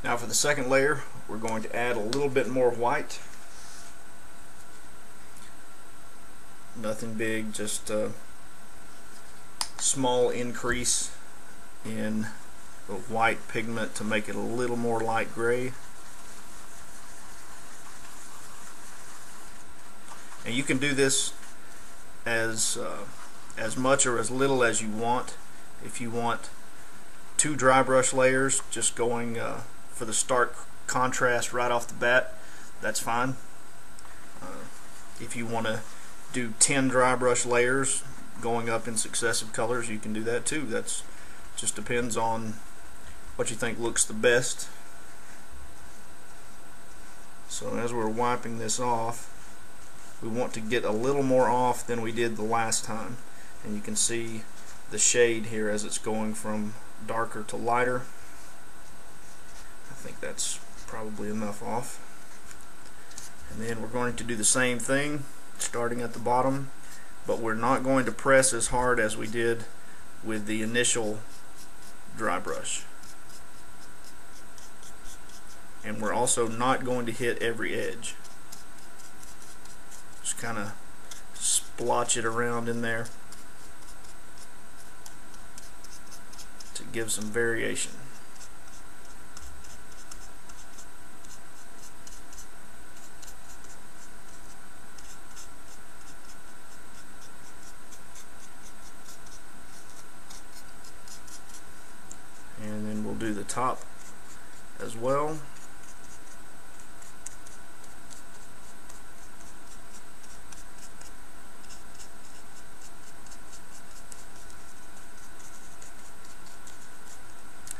Now for the second layer, we're going to add a little bit more white. Nothing big, just a small increase in the white pigment to make it a little more light gray. And you can do this as much or as little as you want. If you want 2 dry brush layers, just going for the stark contrast right off the bat, that's fine. If you want to do 10 dry brush layers going up in successive colors, you can do that too. That's just depends on what you think looks the best. So as we're wiping this off, we want to get a little more off than we did the last time, and you can see the shade here as it's going from darker to lighter. I think that's probably enough off. And then we're going to do the same thing starting at the bottom, but we're not going to press as hard as we did with the initial dry brush. And we're also not going to hit every edge. Just kind of splotch it around in there to give some variation. And then we'll do the top as well.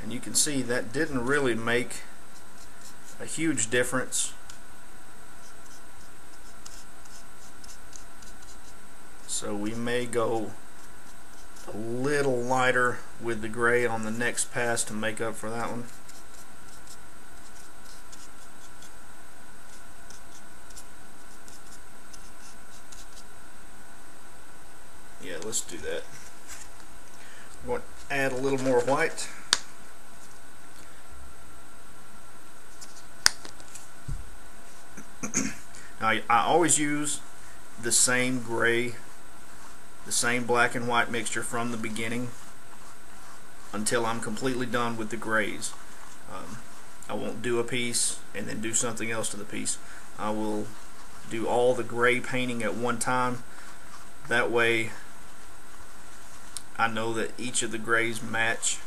And you can see that didn't really make a huge difference. So we may go a little lighter with the gray on the next pass to make up for that one. Yeah, let's do that. I'm going to add a little more white. Now, I always use the same gray, the same black and white mixture from the beginning until I'm completely done with the grays. I won't do a piece and then do something else to the piece. I will do all the gray painting at one time. That way I know that each of the grays match,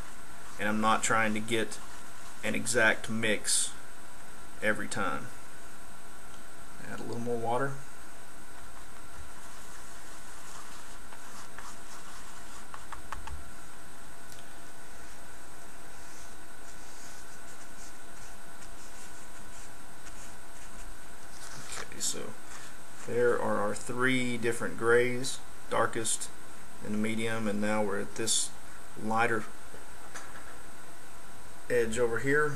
and I'm not trying to get an exact mix every time. Add a little more water. Okay, so there are our 3 different grays, darkest and the medium, and now we're at this lighter edge over here.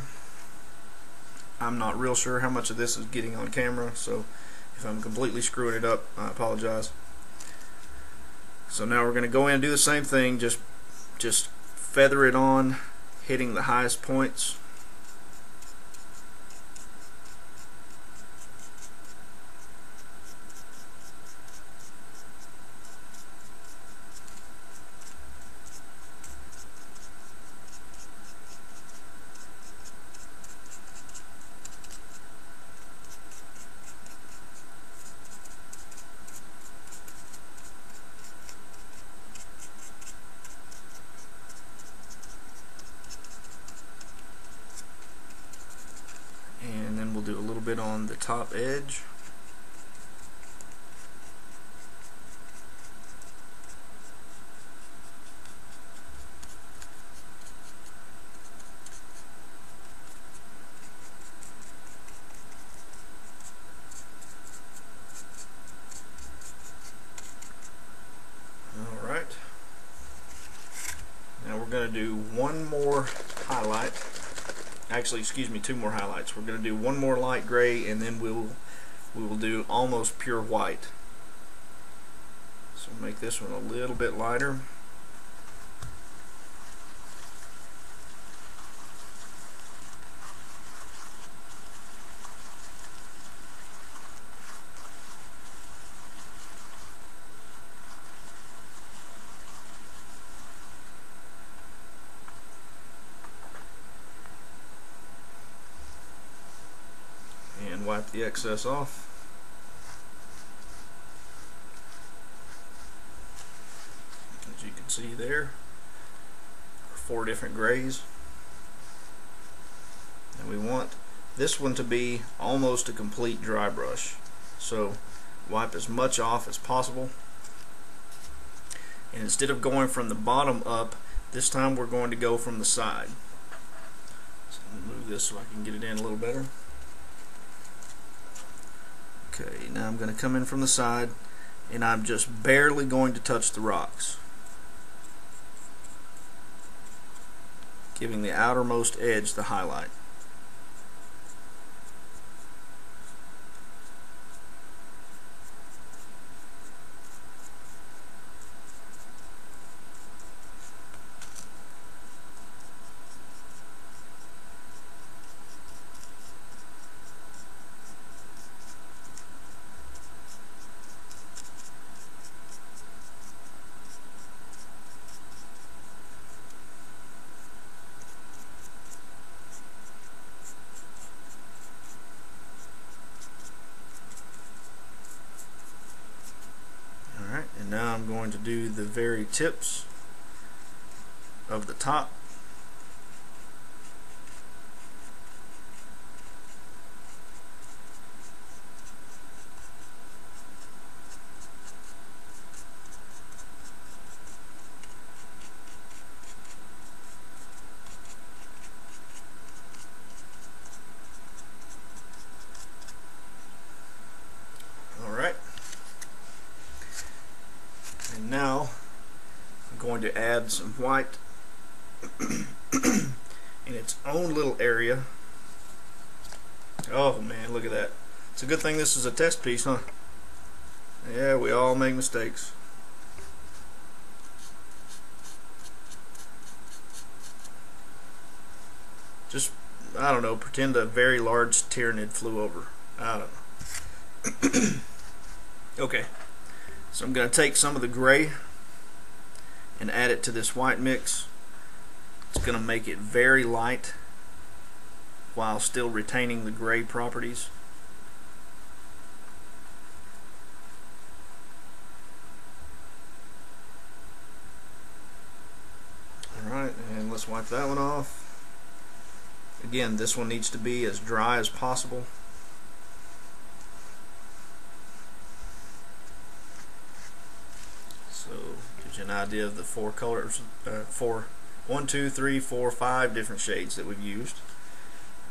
I'm not real sure how much of this is getting on camera, so if I'm completely screwing it up, I apologize. So now we're going to go in and do the same thing, just feather it on, hitting the highest points. We'll do a little bit on the top edge. Alright. Now we're going to do one more highlight. Actually, excuse me, 2 more highlights. We're going to do one more light gray, and then we will do almost pure white. So make this one a little bit lighter. wipe the excess off. As you can see there, 4 different grays. And we want this one to be almost a complete dry brush. So wipe as much off as possible. And instead of going from the bottom up, this time we're going to go from the side. So I'm going to move this so I can get it in a little better. Okay, now I'm going to come in from the side, and I'm just barely going to touch the rocks, giving the outermost edge the highlight. And now I'm going to do the very tips of the top. Alright. And now I'm going to add some white in its own little area. Oh man, look at that. It's a good thing this is a test piece, huh? Yeah, we all make mistakes. Just, I don't know, pretend a very large tyrannid flew over. I don't know. Okay. So I'm going to take some of the gray and add it to this white mix. It's going to make it very light while still retaining the gray properties. Alright, and let's wipe that one off. Again, this one needs to be as dry as possible. So gives you an idea of the 4 colors, 1, 2, 3, 4, 5 different shades that we've used.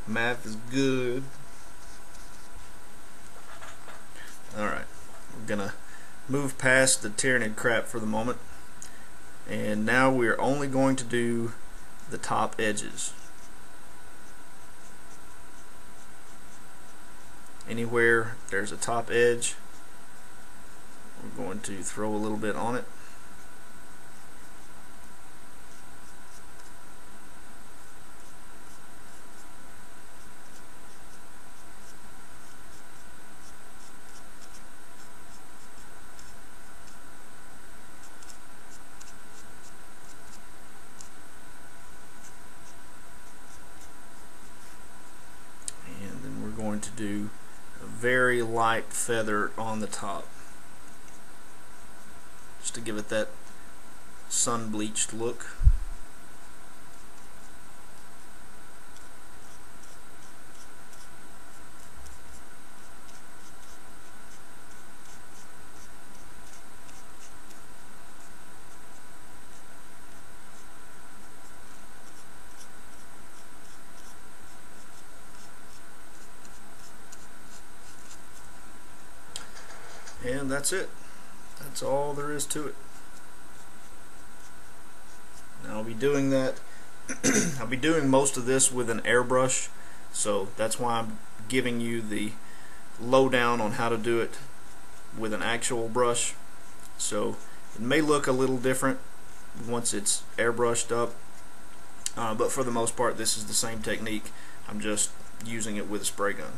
Math is good. Alright, we're gonna move past the tyrannid crap for the moment, and now we're only going to do the top edges. Anywhere there's a top edge, we're going to throw a little bit on it. And then we're going to do a very light feather on the top, just to give it that sun bleached look. And that's it. That's all there is to it. Now I'll be doing that. I'll be doing most of this with an airbrush, so that's why I'm giving you the lowdown on how to do it with an actual brush. So it may look a little different once it's airbrushed up, but for the most part this is the same technique. I'm just using it with a spray gun.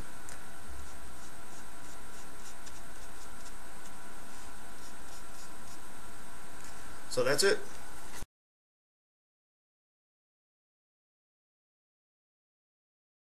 So that's it.